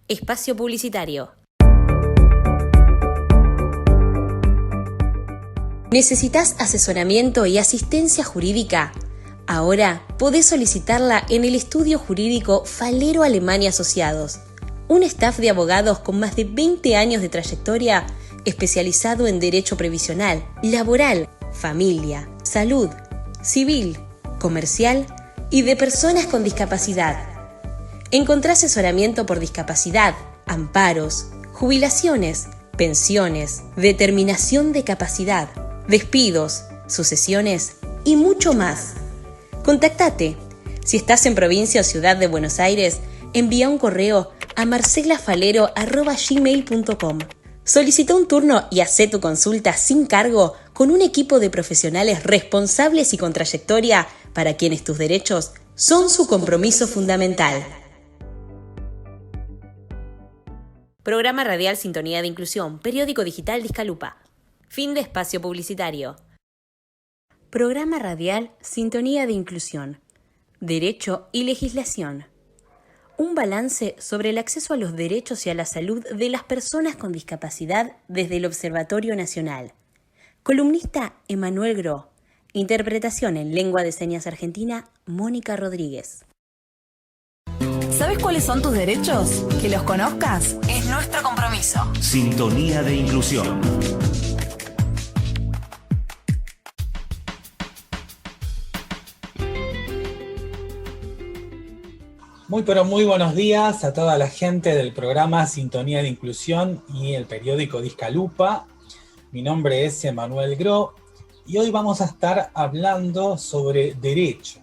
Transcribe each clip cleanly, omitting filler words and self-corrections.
Espacio publicitario. ¿Necesitas asesoramiento y asistencia jurídica? Ahora podés solicitarla en el estudio jurídico Falero Alemán y Asociados, un staff de abogados con más de 20 años de trayectoria especializado en derecho previsional, laboral, familia, salud, civil, comercial y de personas con discapacidad. Encontrá asesoramiento por discapacidad, amparos, jubilaciones, pensiones, determinación de capacidad, despidos, sucesiones y mucho más. Contactate. Si estás en provincia o ciudad de Buenos Aires, envía un correo a marcelafalero@gmail.com. Solicita un turno y hacé tu consulta sin cargo con un equipo de profesionales responsables y con trayectoria para quienes tus derechos son su compromiso fundamental. Programa radial Sintonía de Inclusión, periódico digital de Izcalupa. Fin de espacio publicitario. Programa radial Sintonía de Inclusión, Derecho y Legislación. Un balance sobre el acceso a los derechos y a la salud de las personas con discapacidad desde el Observatorio Nacional. Columnista Emanuel Gro. Interpretación en lengua de señas argentina, Mónica Rodríguez. ¿Sabes cuáles son tus derechos? Que los conozcas es nuestro compromiso. Sintonía de Inclusión. Muy buenos días a toda la gente del programa Sintonía de Inclusión y el periódico de Izcalupa. Mi nombre es Emanuel Gro y hoy vamos a estar hablando sobre derecho.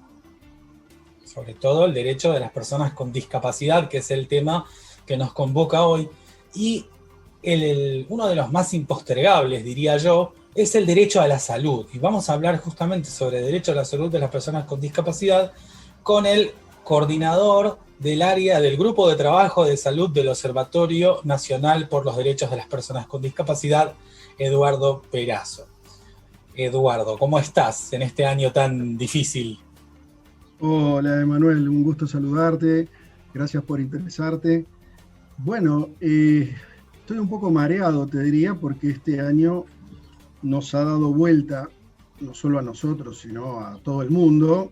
Sobre todo el derecho de las personas con discapacidad, que es el tema que nos convoca hoy. Y uno de los más impostergables, diría yo, es el derecho a la salud. Y vamos a hablar justamente sobre el derecho a la salud de las personas con discapacidad con el coordinador del área del Grupo de Trabajo de Salud del Observatorio Nacional por los Derechos de las Personas con Discapacidad, Eduardo Perazo. Eduardo, ¿cómo estás en este año tan difícil? Hola, Emanuel, un gusto saludarte. Gracias por interesarte. Bueno, estoy un poco mareado, te diría, porque este año nos ha dado vuelta, no solo a nosotros, sino a todo el mundo.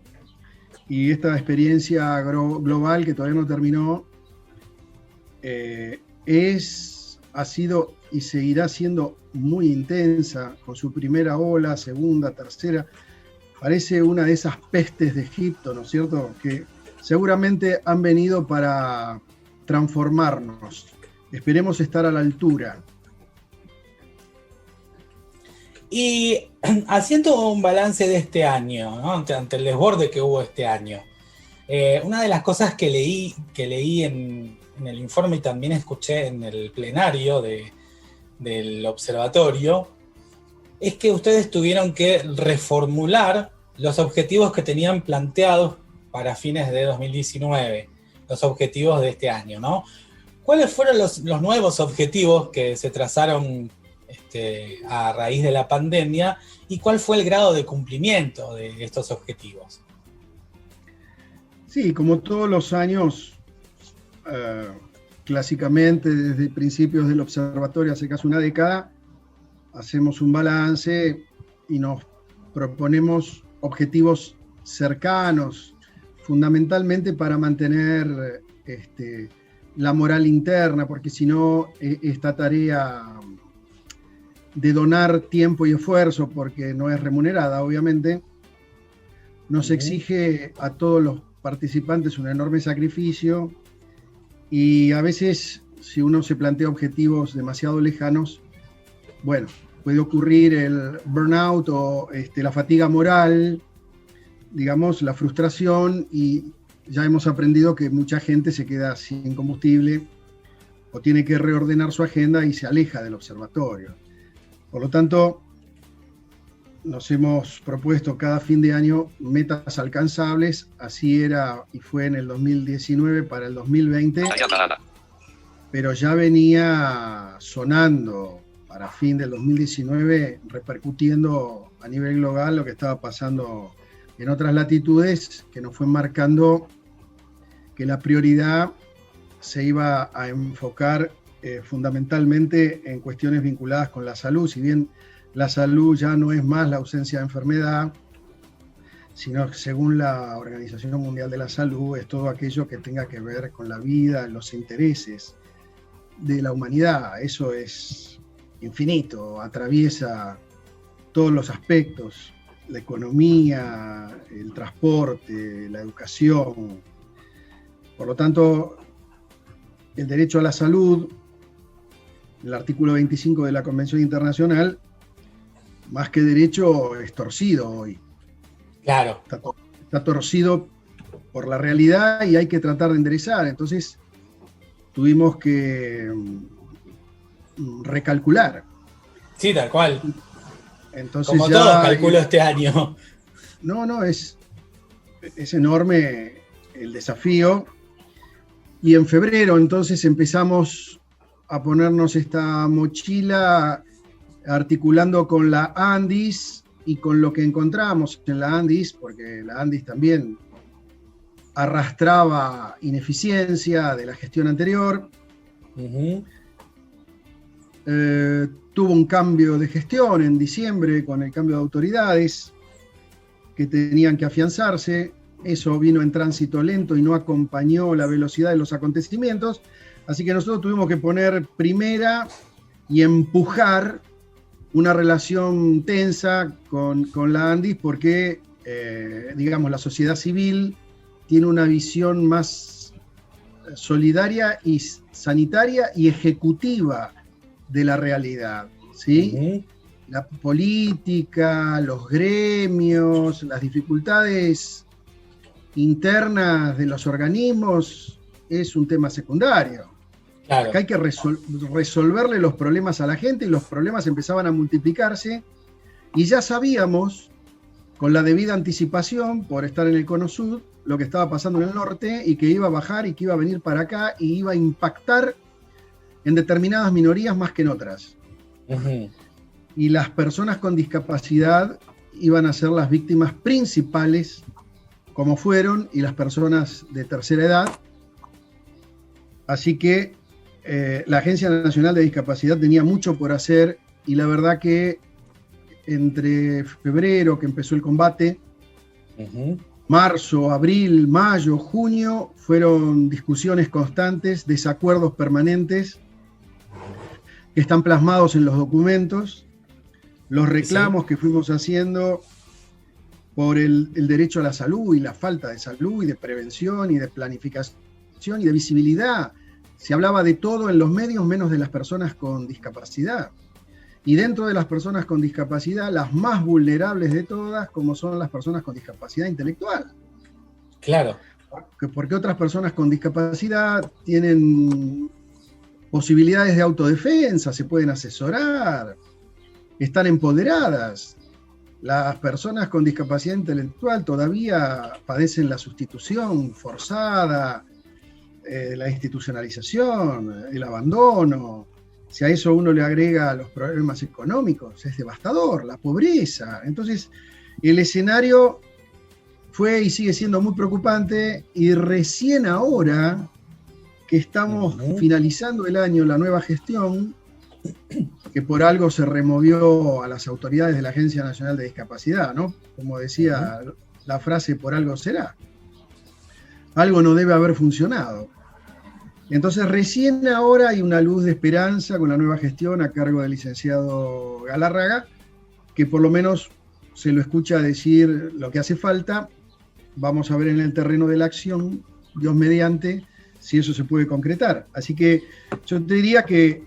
Y esta experiencia global que todavía no terminó ha sido y seguirá siendo muy intensa, con su primera ola, segunda, tercera. Parece una de esas pestes de Egipto, ¿no es cierto?, que seguramente han venido para transformarnos. Esperemos estar a la altura. Y haciendo un balance de este año, ¿no?, ante el desborde que hubo este año, una de las cosas que leí en el informe y también escuché en el plenario del observatorio, es que ustedes tuvieron que reformular los objetivos que tenían planteados para fines de 2019, los objetivos de este año, ¿no? ¿Cuáles fueron los nuevos objetivos que se trazaron a raíz de la pandemia y cuál fue el grado de cumplimiento de estos objetivos? Sí, como todos los años, clásicamente desde principios del observatorio, hace casi una década, hacemos un balance y nos proponemos objetivos cercanos, fundamentalmente para mantener la moral interna, porque si no, esta tarea de donar tiempo y esfuerzo, porque no es remunerada, obviamente, nos exige a todos los participantes un enorme sacrificio y a veces, si uno se plantea objetivos demasiado lejanos, bueno, puede ocurrir el burnout o la fatiga moral, digamos, la frustración, y ya hemos aprendido que mucha gente se queda sin combustible o tiene que reordenar su agenda y se aleja del observatorio. Por lo tanto, nos hemos propuesto cada fin de año metas alcanzables, así era y fue en el 2019 para el 2020, pero ya venía sonando para fin del 2019, repercutiendo a nivel global lo que estaba pasando en otras latitudes, que nos fue marcando que la prioridad se iba a enfocar fundamentalmente en cuestiones vinculadas con la salud, si bien la salud ya no es más la ausencia de enfermedad, sino que según la Organización Mundial de la Salud es todo aquello que tenga que ver con la vida, los intereses de la humanidad. Eso es infinito, atraviesa todos los aspectos, la economía, el transporte, la educación. Por lo tanto, el derecho a la salud, el artículo 25 de la Convención Internacional, más que derecho, es torcido hoy. Claro. Está torcido por la realidad y hay que tratar de enderezar. Entonces, tuvimos que recalcular. Sí, tal cual. Entonces, como ya, todos calculo este año. No, es enorme el desafío. Y en febrero entonces empezamos a ponernos esta mochila articulando con la ANDIS y con lo que encontramos en la ANDIS, porque la ANDIS también arrastraba ineficiencia de la gestión anterior. Uh-huh. Tuvo un cambio de gestión en diciembre con el cambio de autoridades que tenían que afianzarse. Eso vino en tránsito lento y no acompañó la velocidad de los acontecimientos. Así que nosotros tuvimos que poner primera y empujar una relación tensa con la ANDIS porque, digamos, la sociedad civil tiene una visión más solidaria y sanitaria y ejecutiva de la realidad, ¿sí? Uh-huh. La política, los gremios, las dificultades internas de los organismos es un tema secundario. Claro. Acá hay que resolverle los problemas a la gente y los problemas empezaban a multiplicarse y ya sabíamos, con la debida anticipación, por estar en el Cono Sur, lo que estaba pasando en el norte y que iba a bajar y que iba a venir para acá y iba a impactar en determinadas minorías más que en otras. Uh-huh. Y las personas con discapacidad iban a ser las víctimas principales, como fueron, y las personas de tercera edad. Así que la Agencia Nacional de Discapacidad tenía mucho por hacer y la verdad que entre febrero, que empezó el combate, uh-huh, marzo, abril, mayo, junio, fueron discusiones constantes, desacuerdos permanentes que están plasmados en los documentos, los reclamos que fuimos haciendo por el derecho a la salud y la falta de salud y de prevención y de planificación y de visibilidad. Se hablaba de todo en los medios menos de las personas con discapacidad. Y dentro de las personas con discapacidad, las más vulnerables de todas, como son las personas con discapacidad intelectual. Claro. Porque otras personas con discapacidad tienen posibilidades de autodefensa, se pueden asesorar, están empoderadas. Las personas con discapacidad intelectual todavía padecen la sustitución forzada, la institucionalización, el abandono. Si a eso uno le agrega los problemas económicos, es devastador, la pobreza. Entonces, el escenario fue y sigue siendo muy preocupante y recién ahora que estamos finalizando el año, la nueva gestión, que por algo se removió a las autoridades de la Agencia Nacional de Discapacidad, ¿no? Como decía la frase, por algo será. Algo no debe haber funcionado. Entonces recién ahora hay una luz de esperanza con la nueva gestión a cargo del licenciado Galarraga, que por lo menos se lo escucha decir lo que hace falta. Vamos a ver en el terreno de la acción, Dios mediante, si eso se puede concretar. Así que yo te diría que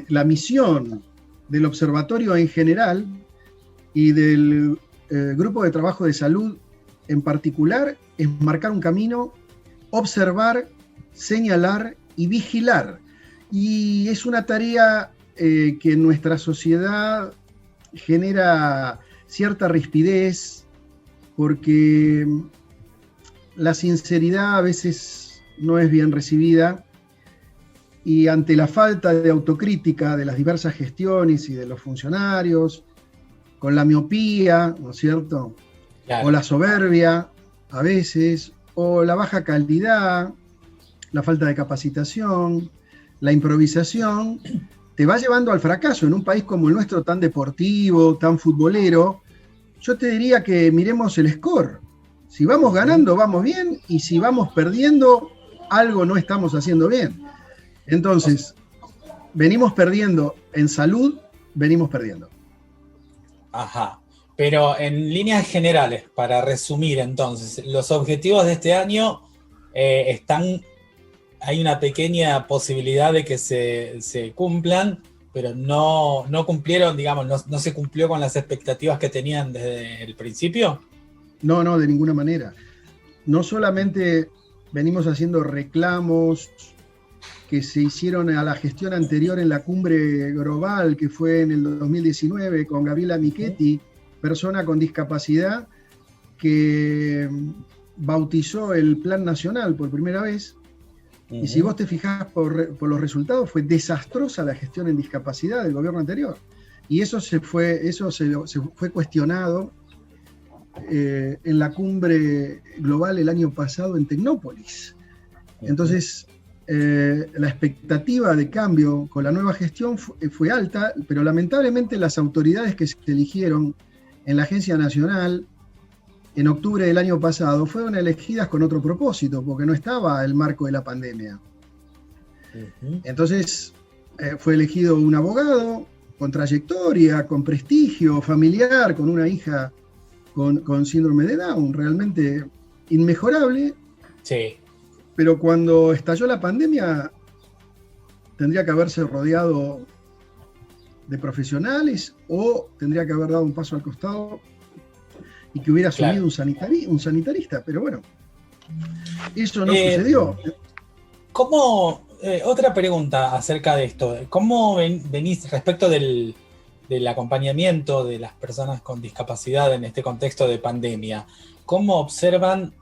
la misión del observatorio en general y del grupo de trabajo de salud en particular es marcar un camino, observar, señalar y vigilar. Y es una tarea que en nuestra sociedad genera cierta rispidez, porque la sinceridad a veces no es bien recibida, y ante la falta de autocrítica de las diversas gestiones y de los funcionarios, con la miopía, ¿no es cierto? Claro. O la soberbia, a veces, o la baja calidad, la falta de capacitación, la improvisación, te va llevando al fracaso. En un país como el nuestro, tan deportivo, tan futbolero, yo te diría que miremos el score. Si vamos ganando, vamos bien, y si vamos perdiendo, algo no estamos haciendo bien. Entonces, venimos perdiendo en salud, venimos perdiendo. Ajá. Pero en líneas generales, para resumir entonces, los objetivos de este año hay una pequeña posibilidad de que se cumplan, pero no cumplieron, digamos, no se cumplió con las expectativas que tenían desde el principio. No, de ninguna manera. No solamente venimos haciendo reclamos que se hicieron a la gestión anterior en la cumbre global, que fue en el 2019, con Gabriela Michetti, persona con discapacidad, que bautizó el Plan Nacional por primera vez. Y si vos te fijás por los resultados, fue desastrosa la gestión en discapacidad del gobierno anterior. Y eso se fue cuestionado en la cumbre global el año pasado en Tecnópolis. Entonces, la expectativa de cambio con la nueva gestión fue alta, pero lamentablemente las autoridades que se eligieron en la Agencia Nacional en octubre del año pasado fueron elegidas con otro propósito, porque no estaba el marco de la pandemia. Entonces, fue elegido un abogado con trayectoria, con prestigio familiar, con una hija con síndrome de Down, realmente inmejorable. Sí. Pero cuando estalló la pandemia, tendría que haberse rodeado de profesionales o tendría que haber dado un paso al costado y que hubiera asumido un sanitarista. Pero bueno, eso no sucedió. ¿Cómo, otra pregunta acerca de esto? ¿Cómo venís respecto del acompañamiento de las personas con discapacidad en este contexto de pandemia? ¿Cómo observan,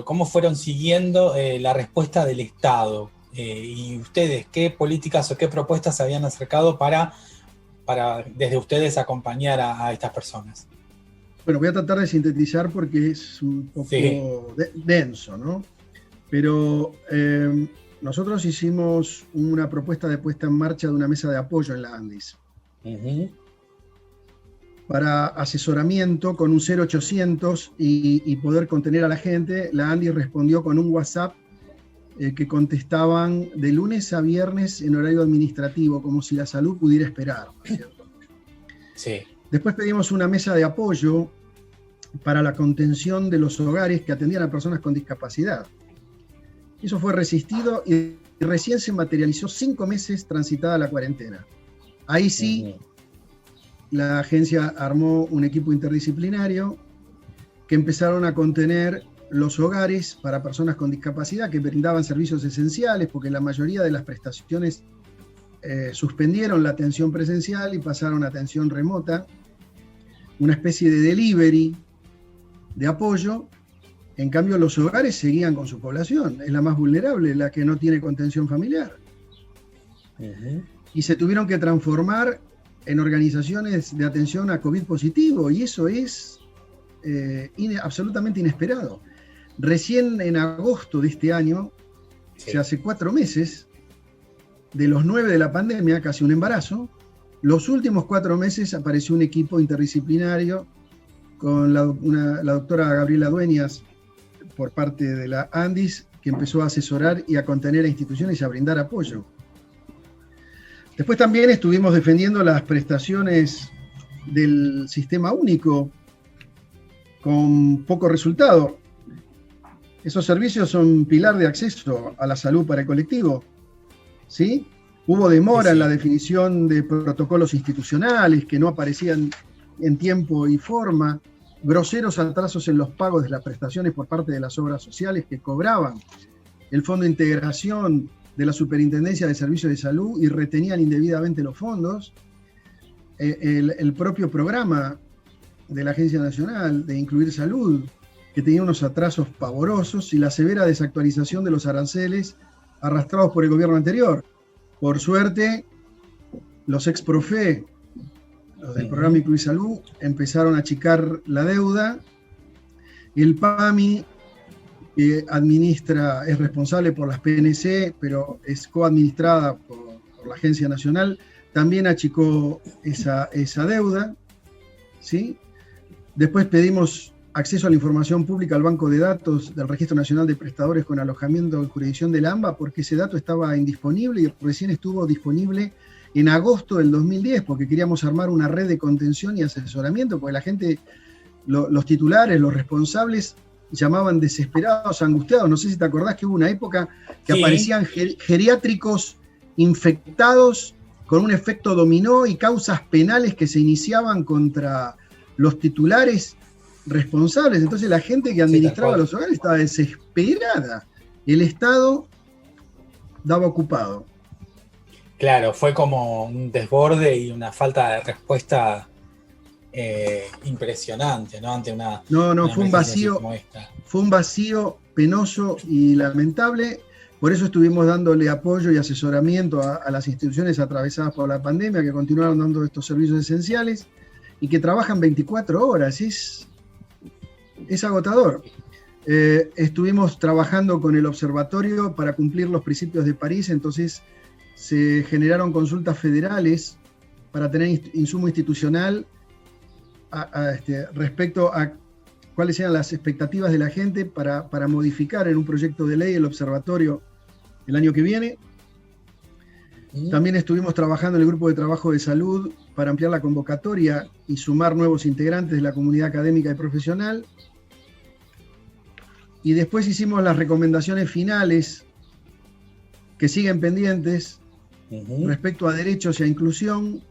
cómo fueron siguiendo la respuesta del Estado? Y ustedes, ¿qué políticas o qué propuestas se habían acercado para desde ustedes acompañar a estas personas? Bueno, voy a tratar de sintetizar porque es un poco denso, ¿no? Pero nosotros hicimos una propuesta de puesta en marcha de una mesa de apoyo en la ANDIS. Para asesoramiento con un 0800 y poder contener a la gente. La ANDIS respondió con un WhatsApp que contestaban de lunes a viernes en horario administrativo, como si la salud pudiera esperar, ¿cierto? Sí. Después pedimos una mesa de apoyo para la contención de los hogares que atendían a personas con discapacidad. Eso fue resistido y recién se materializó 5 meses transitada la cuarentena. Ahí sí, la agencia armó un equipo interdisciplinario que empezaron a contener los hogares para personas con discapacidad que brindaban servicios esenciales, porque la mayoría de las prestaciones suspendieron la atención presencial y pasaron a atención remota, una especie de delivery de apoyo. En cambio, los hogares seguían con su población, es la más vulnerable, la que no tiene contención familiar. Y se tuvieron que transformar en organizaciones de atención a COVID positivo, y eso es absolutamente inesperado. Recién en agosto de este año, o sea, hace 4 meses, de los 9 de la pandemia, casi un embarazo, los últimos 4 meses apareció un equipo interdisciplinario con la doctora Gabriela Dueñas por parte de la ANDIS, que empezó a asesorar y a contener a instituciones y a brindar apoyo. Después también estuvimos defendiendo las prestaciones del sistema único con poco resultado. Esos servicios son pilar de acceso a la salud para el colectivo, ¿sí? Hubo demora en la definición de protocolos institucionales que no aparecían en tiempo y forma, groseros atrasos en los pagos de las prestaciones por parte de las obras sociales que cobraban el Fondo de Integración de la Superintendencia de Servicios de Salud y retenían indebidamente los fondos. El propio programa de la Agencia Nacional de Incluir Salud, que tenía unos atrasos pavorosos, y la severa desactualización de los aranceles arrastrados por el gobierno anterior. Por suerte, los ex-profe, los del programa Incluir Salud, empezaron a achicar la deuda. El PAMI que administra, es responsable por las PNC, pero es coadministrada por la Agencia Nacional, también achicó esa deuda, ¿sí? Después pedimos acceso a la información pública al banco de datos del Registro Nacional de Prestadores con alojamiento en jurisdicción del AMBA, porque ese dato estaba indisponible y recién estuvo disponible en agosto del 2010, porque queríamos armar una red de contención y asesoramiento, porque la gente, los titulares, los responsables, llamaban desesperados, angustiados. No sé si te acordás que hubo una época que sí, aparecían geriátricos infectados con un efecto dominó y causas penales que se iniciaban contra los titulares responsables. Entonces la gente que administraba los hogares estaba desesperada. El Estado daba ocupado. Claro, fue como un desborde y una falta de respuesta impresionante, ¿no? Ante una fue un vacío como esta. Fue un vacío penoso y lamentable. Por eso estuvimos dándole apoyo y asesoramiento a las instituciones atravesadas por la pandemia, que continuaron dando estos servicios esenciales y que trabajan 24 horas. Es agotador. Estuvimos trabajando con el observatorio para cumplir los principios de París, entonces se generaron consultas federales para tener insumo institucional respecto a cuáles eran las expectativas de la gente para modificar en un proyecto de ley el observatorio el año que viene. También estuvimos trabajando en el grupo de trabajo de salud para ampliar la convocatoria y sumar nuevos integrantes de la comunidad académica y profesional. Y después hicimos las recomendaciones finales que siguen pendientes respecto a derechos y a inclusión.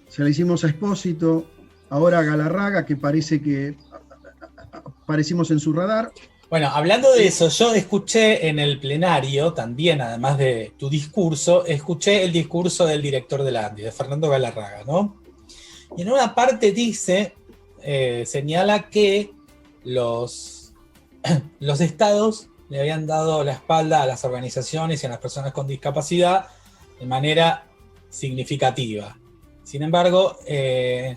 Se la hicimos a Espósito, ahora a Galarraga, que parece que aparecimos en su radar. Bueno, hablando de eso, yo escuché en el plenario también, además de tu discurso, escuché el discurso del director de la ANDI, de Fernando Galarraga, ¿no? Y en una parte dice, señala que los estados le habían dado la espalda a las organizaciones y a las personas con discapacidad de manera significativa. Sin embargo,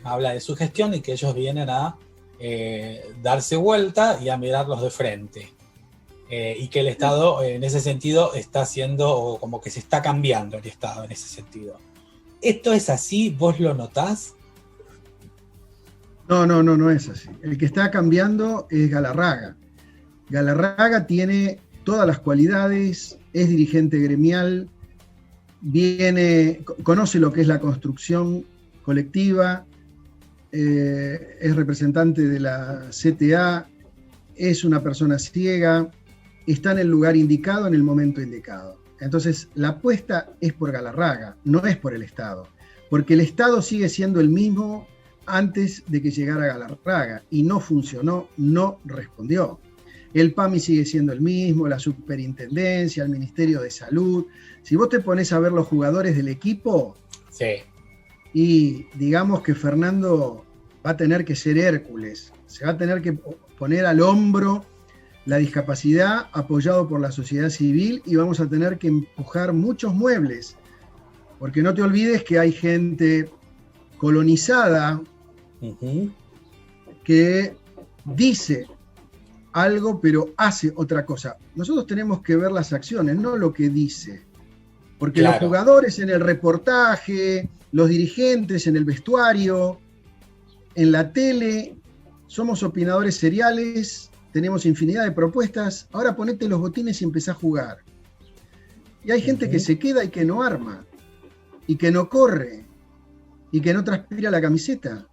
habla de su gestión y que ellos vienen a darse vuelta y a mirarlos de frente. Y que el Estado, en ese sentido, está haciendo, o como que se está cambiando el Estado en ese sentido. ¿Esto es así? ¿Vos lo notás? No es así. El que está cambiando es Galarraga. Galarraga tiene todas las cualidades, es dirigente gremial, conoce lo que es la construcción colectiva, es representante de la CTA, es una persona ciega, está en el lugar indicado en el momento indicado. Entonces, la apuesta es por Galarraga, no es por el Estado, porque el Estado sigue siendo el mismo antes de que llegara Galarraga y no funcionó, no respondió. El PAMI sigue siendo el mismo, la superintendencia, el Ministerio de Salud. Si vos te pones a ver los jugadores del equipo, sí, y digamos que Fernando va a tener que ser Hércules, se va a tener que poner al hombro la discapacidad apoyado por la sociedad civil y vamos a tener que empujar muchos muebles, porque no te olvides que hay gente colonizada que dice algo pero hace otra cosa. Nosotros tenemos que ver las acciones, no lo que dice, porque claro, los jugadores en el reportaje, los dirigentes en el vestuario, en la tele, somos opinadores seriales, tenemos infinidad de propuestas, ahora ponete los botines y empezá a jugar. Y hay gente que se queda y que no arma, y que no corre, y que no transpira la camiseta.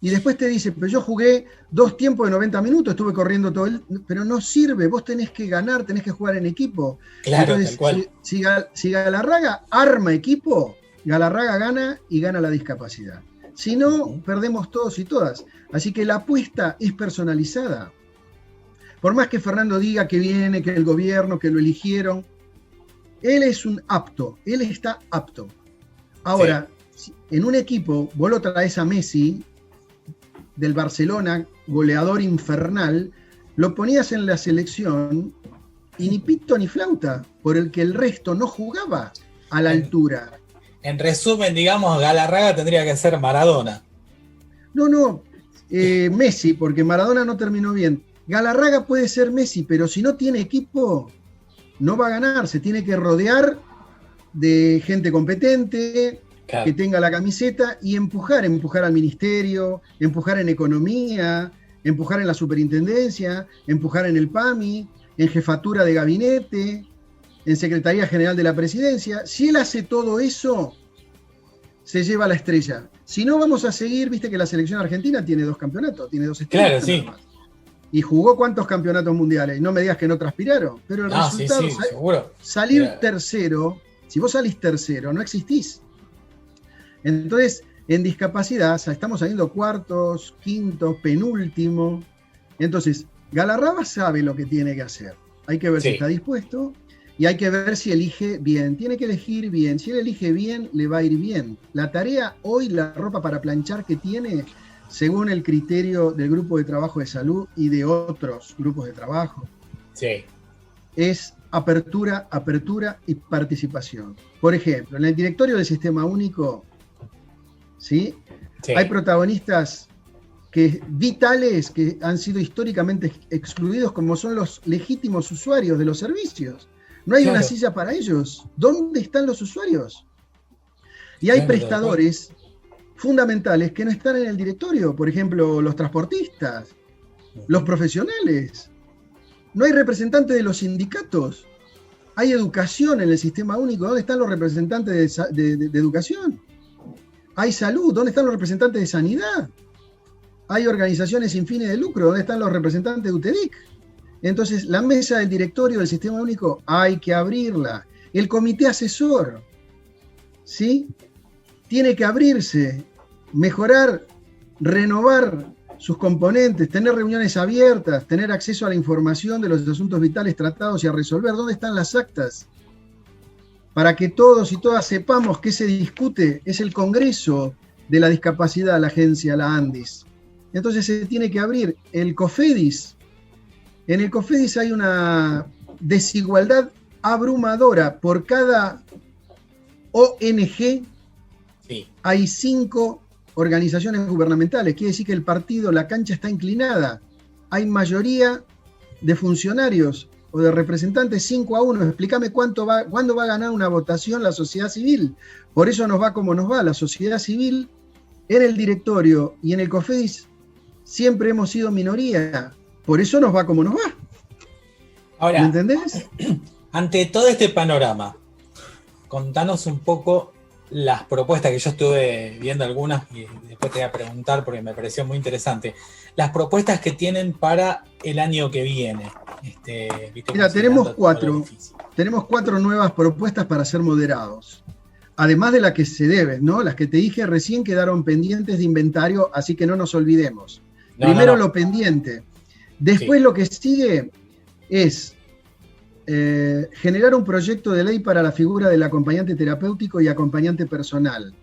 Y después te dice, pero yo jugué 2 tiempos de 90 minutos, estuve corriendo todo pero no sirve, vos tenés que ganar, tenés que jugar en equipo. Claro, entonces, tal cual. Si Galarraga arma equipo, Galarraga gana y gana la discapacidad. Si no, perdemos todos y todas. Así que la apuesta es personalizada. Por más que Fernando diga que viene, que el gobierno, que lo eligieron, él es un apto, él está apto. Ahora, en un equipo, vos lo traes a Messi, del Barcelona, goleador infernal, lo ponías en la selección y ni pito ni flauta, por el que el resto no jugaba a la altura. En resumen, digamos, Galarraga tendría que ser Maradona. No, Messi, porque Maradona no terminó bien. Galarraga puede ser Messi, pero si no tiene equipo, no va a ganar. Se tiene que rodear de gente competente, Claro. que tenga la camiseta y empujar al ministerio, empujar en economía, empujar en la superintendencia, empujar en el PAMI, en jefatura de gabinete, en Secretaría General de la Presidencia. Si él hace todo eso, se lleva la estrella. Si no, vamos a seguir, viste que la selección argentina tiene 2 campeonatos, tiene 2 estrellas. Claro, sí. nada más. Y jugó ¿cuántos campeonatos mundiales? No me digas que no transpiraron, pero el No, sí, resultado, sí, seguro. salir Era- tercero, si vos salís tercero, no existís. Entonces, en discapacidad, o sea, estamos saliendo cuartos, quintos, penúltimo. Entonces, Galarraga sabe lo que tiene que hacer. Hay que ver Sí. si está dispuesto y hay que ver si elige bien. Tiene que elegir bien. Si él elige bien, le va a ir bien. La tarea hoy, la ropa para planchar que tiene, según el criterio del grupo de trabajo de salud y de otros grupos de trabajo, Sí. es apertura, apertura y participación. Por ejemplo, en el directorio del Sistema Único, ¿sí? Sí. Hay protagonistas vitales que han sido históricamente excluidos, como son los legítimos usuarios de los servicios. No hay Claro. una silla para ellos. ¿Dónde están los usuarios? Y hay Claro, prestadores fundamentales que no están en el directorio. Por ejemplo, los transportistas, los profesionales. No hay representantes de los sindicatos. Hay educación en el Sistema Único. ¿Dónde están los representantes de educación? Hay salud. ¿Dónde están los representantes de sanidad? Hay organizaciones sin fines de lucro. ¿Dónde están los representantes de UTEDIC? Entonces, la mesa del directorio del Sistema Único hay que abrirla. El comité asesor, ¿sí? Tiene que abrirse, mejorar, renovar sus componentes, tener reuniones abiertas, tener acceso a la información de los asuntos vitales tratados y a resolver. ¿Dónde están las actas? Para que todos y todas sepamos qué se discute. Es el Congreso de la Discapacidad, la agencia, la ANDIS. Entonces se tiene que abrir el COFEDIS. En el COFEDIS hay una desigualdad abrumadora. Por cada ONG Sí. hay 5 organizaciones gubernamentales. Quiere decir que el partido, la cancha está inclinada. Hay mayoría de funcionarios o de representantes 5-1. Explícame cuándo va a ganar una votación la sociedad civil. Por eso nos va como nos va. La sociedad civil en el directorio y en el COFEDIS siempre hemos sido minoría. Por eso nos va como nos va. Ahora, ¿Me entendés? ante todo este panorama, contanos un poco las propuestas, que yo estuve viendo algunas y después te voy a preguntar porque me pareció muy interesante. Las propuestas que tienen para el año que viene. ¿Viste? Mira, Considerando tenemos todo lo 4. difícil. Tenemos 4 nuevas propuestas para ser moderados. Además de las que se deben, ¿no? Las que te dije recién quedaron pendientes de inventario, así que no nos olvidemos. No, Primero no, no. lo pendiente. Después Sí. lo que sigue es generar un proyecto de ley para la figura del acompañante terapéutico y acompañante personal,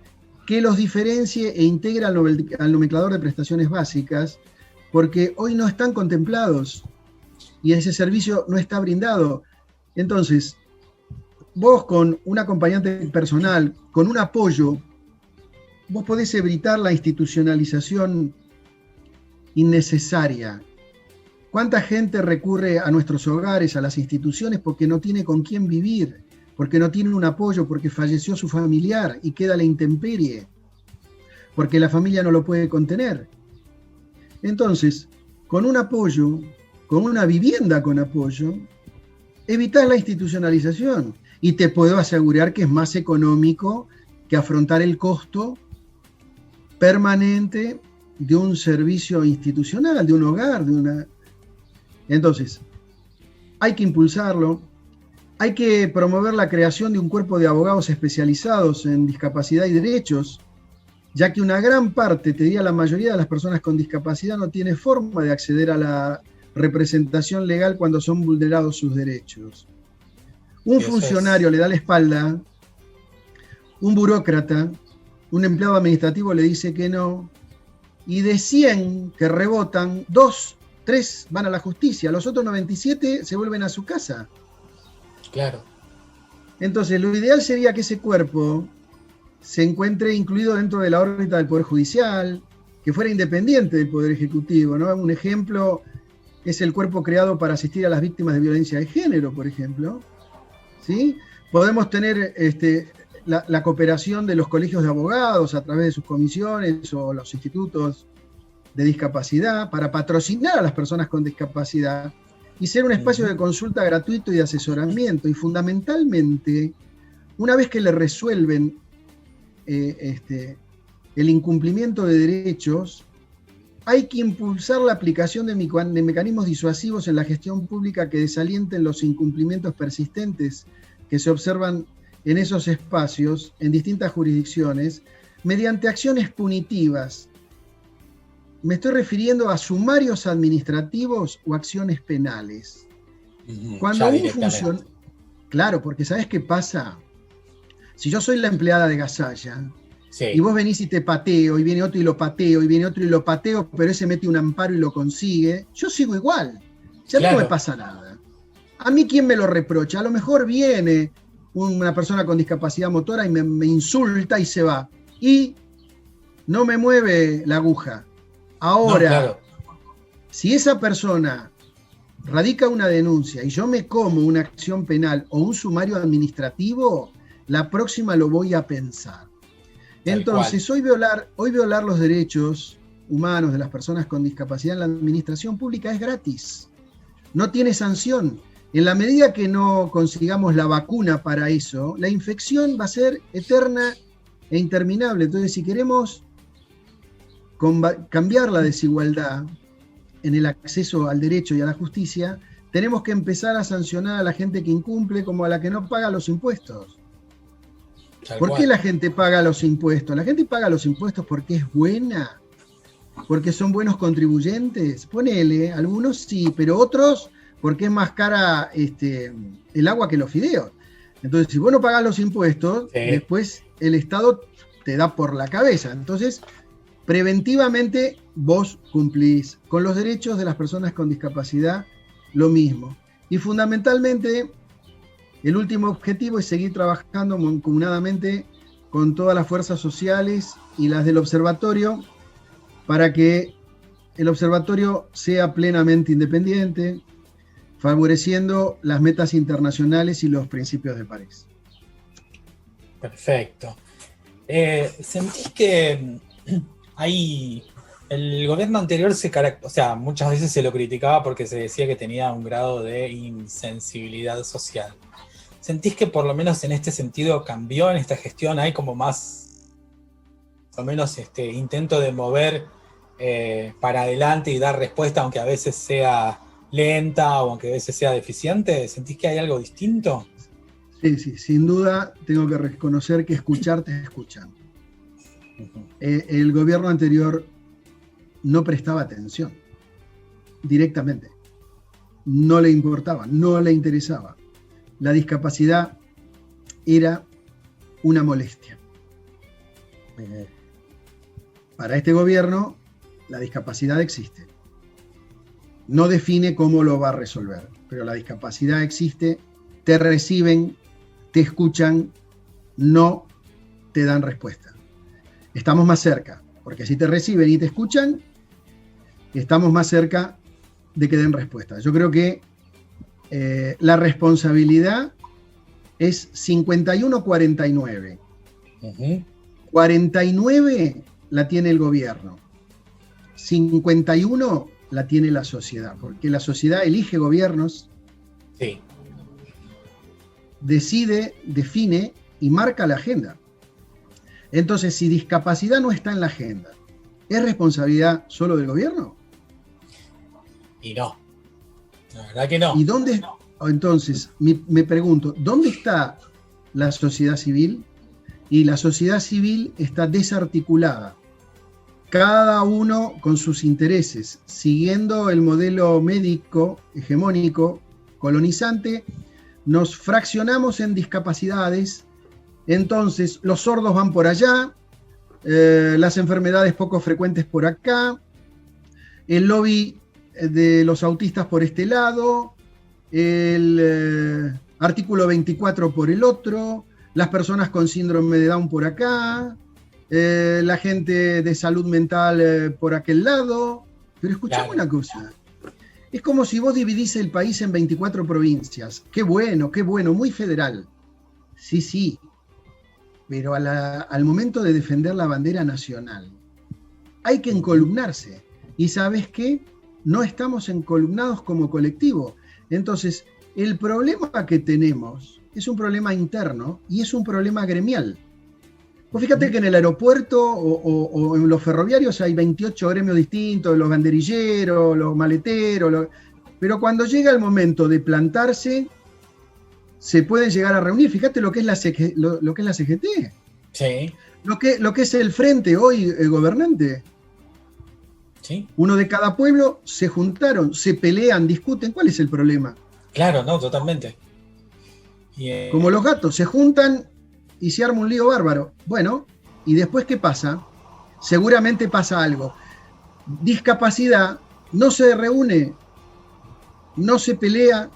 que los diferencie e integre al nomenclador de prestaciones básicas, porque hoy no están contemplados y ese servicio no está brindado. Entonces, vos con un acompañante personal, con un apoyo, vos podés evitar la institucionalización innecesaria. ¿Cuánta gente recurre a nuestros hogares, a las instituciones, porque no tiene con quién vivir, porque no tiene un apoyo, porque falleció su familiar y queda a la intemperie, porque la familia no lo puede contener? Entonces, con un apoyo, con una vivienda con apoyo, evitar la institucionalización. Y te puedo asegurar que es más económico que afrontar el costo permanente de un servicio institucional, de un hogar, de una... Entonces, hay que impulsarlo, hay que promover la creación de un cuerpo de abogados especializados en discapacidad y derechos, ya que una gran parte, te diría la mayoría de las personas con discapacidad, no tiene forma de acceder a la representación legal cuando son vulnerados sus derechos. Un Eso funcionario le da la espalda, un burócrata, un empleado administrativo le dice que no, y de 100 que rebotan, 2, 3 van a la justicia, los otros 97 se vuelven a su casa. Claro. Entonces, lo ideal sería que ese cuerpo se encuentre incluido dentro de la órbita del Poder Judicial, que fuera independiente del Poder Ejecutivo, ¿no? Un ejemplo, es el cuerpo creado para asistir a las víctimas de violencia de género, por ejemplo. ¿Sí? Podemos tener la cooperación de los colegios de abogados a través de sus comisiones o los institutos de discapacidad para patrocinar a las personas con discapacidad y ser un espacio de consulta gratuito y de asesoramiento. Y fundamentalmente, una vez que le resuelven el incumplimiento de derechos, hay que impulsar la aplicación de mecanismos disuasivos en la gestión pública que desalienten los incumplimientos persistentes que se observan en esos espacios, en distintas jurisdicciones, mediante acciones punitivas. Me estoy refiriendo a sumarios administrativos o acciones penales. Cuando un funcionario... Claro, porque ¿sabes qué pasa? Si yo soy la empleada de Gasalla, sí, y vos venís y te pateo, y viene otro y lo pateo, y viene otro y lo pateo, pero ese mete un amparo y lo consigue, yo sigo igual. Ya no me pasa nada. ¿A mí quién me lo reprocha? A lo mejor viene una persona con discapacidad motora y me insulta y se va. Y no me mueve la aguja. Ahora, si esa persona radica una denuncia y yo me como una acción penal o un sumario administrativo, la próxima lo voy a pensar. Entonces, hoy violar los derechos humanos de las personas con discapacidad en la administración pública es gratis. No tiene sanción. En la medida que no consigamos la vacuna para eso, la infección va a ser eterna e interminable. Entonces, si queremos cambiar la desigualdad en el acceso al derecho y a la justicia, tenemos que empezar a sancionar a la gente que incumple como a la que no paga los impuestos. ¿Por qué la gente paga los impuestos? La gente paga los impuestos porque es buena, porque son buenos contribuyentes. Ponele, algunos sí, pero otros porque es más cara el agua que los fideos. Entonces, si vos no pagás los impuestos, después el Estado te da por la cabeza. Entonces, preventivamente vos cumplís. Con los derechos de las personas con discapacidad, lo mismo. Y fundamentalmente, el último objetivo es seguir trabajando mancomunadamente con todas las fuerzas sociales y las del observatorio para que el observatorio sea plenamente independiente, favoreciendo las metas internacionales y los principios de París. Perfecto. ¿Sentís que el gobierno anterior muchas veces se lo criticaba porque se decía que tenía un grado de insensibilidad social? ¿Sentís que por lo menos en este sentido cambió en esta gestión? ¿Hay como más o menos intento de mover para adelante y dar respuesta, aunque a veces sea lenta o aunque a veces sea deficiente? ¿Sentís que hay algo distinto? Sí, sin duda tengo que reconocer que escucharte escuchan. El gobierno anterior no prestaba atención directamente. No le importaba, no le interesaba. La discapacidad era una molestia. Para este gobierno, la discapacidad existe. No define cómo lo va a resolver, pero la discapacidad existe, te reciben, te escuchan, no te dan respuesta. Estamos más cerca, porque si te reciben y te escuchan, estamos más cerca de que den respuesta. Yo creo que la responsabilidad es 51-49. 49 la tiene el gobierno, 51 la tiene la sociedad, porque la sociedad elige gobiernos, decide, define y marca la agenda. Entonces, si discapacidad no está en la agenda, ¿es responsabilidad solo del gobierno? Y no, la verdad que no. ¿Y dónde? Entonces, me pregunto, ¿dónde está la sociedad civil? Y la sociedad civil está desarticulada, cada uno con sus intereses, siguiendo el modelo médico hegemónico, colonizante. Nos fraccionamos en discapacidades, entonces los sordos van por allá, las enfermedades poco frecuentes por acá, el lobby de los autistas por este lado, el artículo 24 por el otro, las personas con síndrome de Down por acá, la gente de salud mental por aquel lado. Pero escuchame una cosa, Es como si vos dividís el país en 24 provincias. Qué bueno, muy federal. Sí, pero al momento de defender la bandera nacional, hay que encolumnarse. ¿Y sabes qué? No estamos encolumnados como colectivo. Entonces, el problema que tenemos es un problema interno y es un problema gremial. Pues fíjate que en el aeropuerto o en los ferroviarios hay 28 gremios distintos, los banderilleros, los maleteros, pero cuando llega el momento de plantarse, se pueden llegar a reunir. Fíjate lo que es la CGT. Sí. Lo que es el frente hoy gobernante. Sí. Uno de cada pueblo se juntaron, se pelean, discuten. ¿Cuál es el problema? Claro, no, totalmente. Como los gatos, se juntan y se arma un lío bárbaro. Bueno, ¿y después qué pasa? Seguramente pasa algo. Discapacidad no se reúne, no se pelea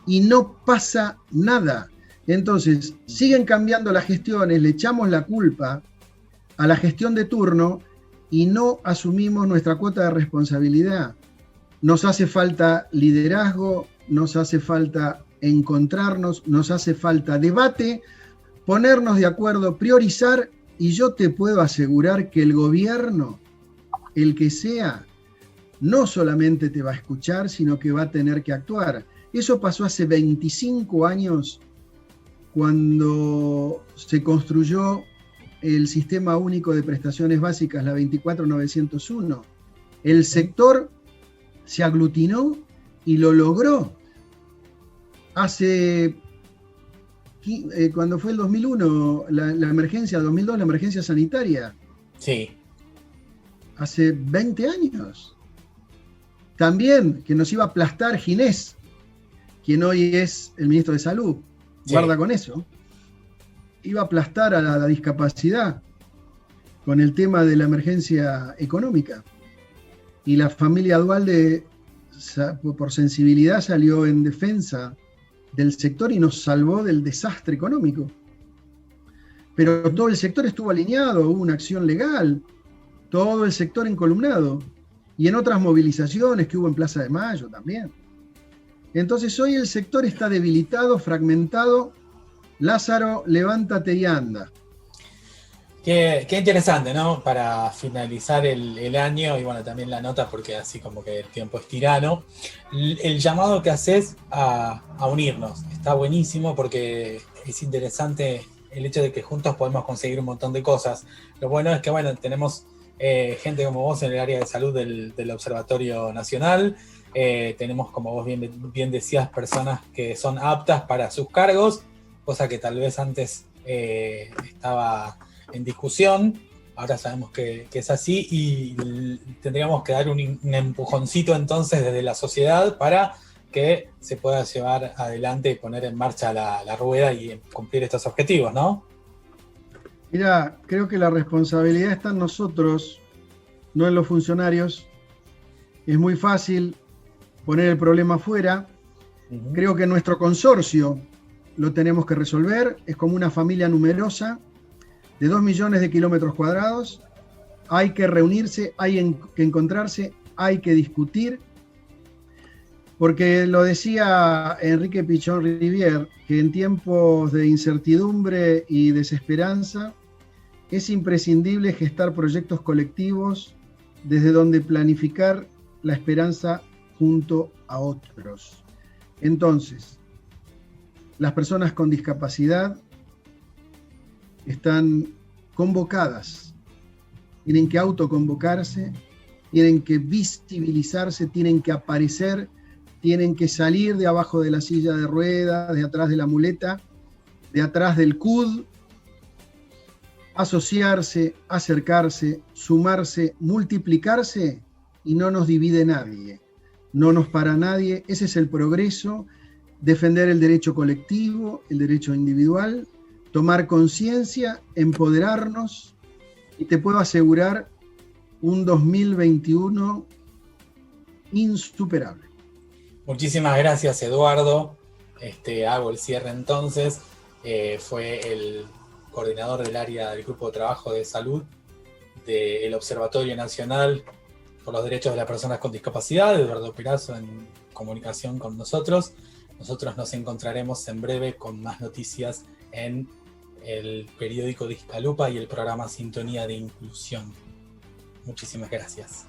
y no pasa nada. Entonces, siguen cambiando las gestiones, le echamos la culpa a la gestión de turno y no asumimos nuestra cuota de responsabilidad. Nos hace falta liderazgo, nos hace falta encontrarnos, nos hace falta debate, ponernos de acuerdo, priorizar, y yo te puedo asegurar que el gobierno, el que sea, no solamente te va a escuchar, sino que va a tener que actuar. Eso pasó hace 25 años cuando se construyó el Sistema Único de Prestaciones Básicas, la 24901. El sector se aglutinó y lo logró. Cuando fue el 2001, la emergencia, 2002, la emergencia sanitaria. Sí. Hace 20 años. También que nos iba a aplastar Ginés, quien hoy es el ministro de Salud. Sí. Guarda con eso. Iba a aplastar a la discapacidad con el tema de la emergencia económica. Y la familia Duhalde, por sensibilidad, salió en defensa del sector y nos salvó del desastre económico. Pero todo el sector estuvo alineado, hubo una acción legal, todo el sector encolumnado, y en otras movilizaciones que hubo en Plaza de Mayo también. Entonces hoy el sector está debilitado, fragmentado. Lázaro, levántate y anda. Qué interesante, ¿no? Para finalizar el año, y bueno, también la nota, porque así como que el tiempo es tirano, el llamado que haces a unirnos está buenísimo, porque es interesante el hecho de que juntos podemos conseguir un montón de cosas. Lo bueno es que, bueno, tenemos gente como vos en el área de salud del Observatorio Nacional, tenemos, como vos bien decías, personas que son aptas para sus cargos, cosa que tal vez antes estaba en discusión. Ahora sabemos que es así, y tendríamos que dar un empujoncito entonces desde la sociedad para que se pueda llevar adelante y poner en marcha la rueda y cumplir estos objetivos, ¿no? Mira, creo que la responsabilidad está en nosotros, no en los funcionarios. Es muy fácil poner el problema afuera. Uh-huh. Creo que nuestro consorcio lo tenemos que resolver. Es como una familia numerosa de 2 millones de kilómetros cuadrados. Hay que reunirse, hay que encontrarse, hay que discutir. Porque lo decía Enrique Pichón Rivière, que en tiempos de incertidumbre y desesperanza es imprescindible gestar proyectos colectivos desde donde planificar la esperanza junto a otros. Entonces, las personas con discapacidad están convocadas, tienen que autoconvocarse, tienen que visibilizarse, tienen que aparecer, tienen que salir de abajo de la silla de ruedas, de atrás de la muleta, de atrás del CUD, asociarse, acercarse, sumarse, multiplicarse, y no nos divide nadie, no nos para nadie. Ese es el progreso, defender el derecho colectivo, el derecho individual, tomar conciencia, empoderarnos, y te puedo asegurar un 2021 insuperable. Muchísimas gracias, Eduardo. Hago el cierre entonces. Fue el coordinador del área del Grupo de Trabajo de Salud del Observatorio Nacional, por los derechos de las personas con discapacidad, Eduardo Pirazo, en comunicación con nosotros. Nosotros nos encontraremos en breve con más noticias en el periódico Discalupa y el programa Sintonía de Inclusión. Muchísimas gracias.